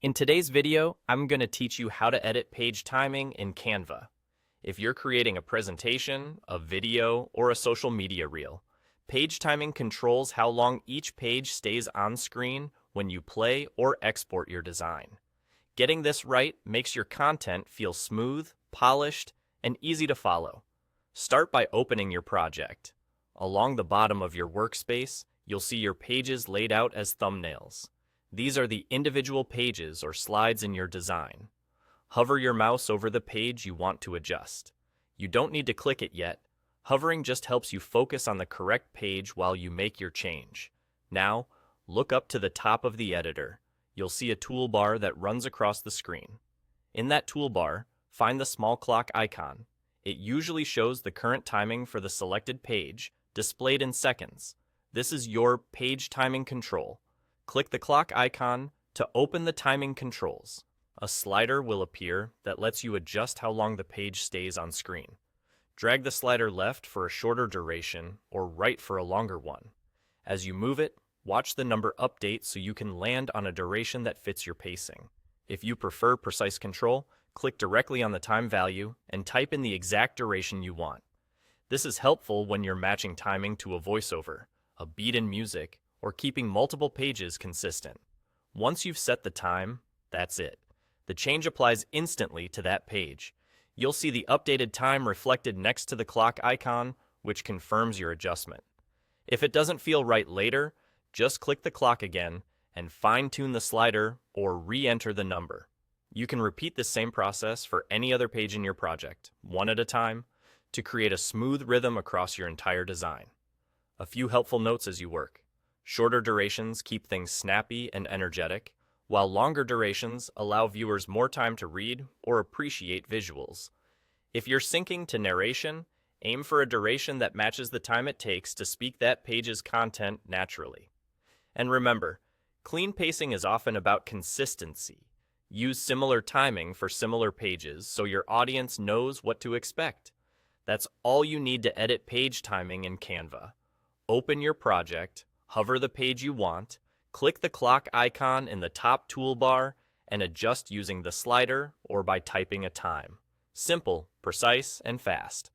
In today's video, I'm going to teach you how to edit page timing in Canva. If you're creating a presentation, a video, or a social media reel, page timing controls how long each page stays on screen when you play or export your design. Getting this right makes your content feel smooth, polished, and easy to follow. Start by opening your project. Along the bottom of your workspace, you'll see your pages laid out as thumbnails. These are the individual pages or slides in your design. Hover your mouse over the page you want to adjust. You don't need to click it yet. Hovering just helps you focus on the correct page while you make your change. Now, look up to the top of the editor. You'll see a toolbar that runs across the screen. In that toolbar, find the small clock icon. It usually shows the current timing for the selected page, displayed in seconds. This is your page timing control. Click the clock icon to open the timing controls. A slider will appear that lets you adjust how long the page stays on screen. Drag the slider left for a shorter duration or right for a longer one. As you move it, watch the number update so you can land on a duration that fits your pacing. If you prefer precise control, click directly on the time value and type in the exact duration you want. This is helpful when you're matching timing to a voiceover, a beat in music, or keeping multiple pages consistent. Once you've set the time, that's it. The change applies instantly to that page. You'll see the updated time reflected next to the clock icon, which confirms your adjustment. If it doesn't feel right later, just click the clock again and fine-tune the slider or re-enter the number. You can repeat the same process for any other page in your project, one at a time, to create a smooth rhythm across your entire design. A few helpful notes as you work. Shorter durations keep things snappy and energetic, while longer durations allow viewers more time to read or appreciate visuals. If you're syncing to narration, aim for a duration that matches the time it takes to speak that page's content naturally. And remember, clean pacing is often about consistency. Use similar timing for similar pages so your audience knows what to expect. That's all you need to edit page timing in Canva. Open your project, hover the page you want, click the clock icon in the top toolbar, and adjust using the slider or by typing a time. Simple, precise, and fast.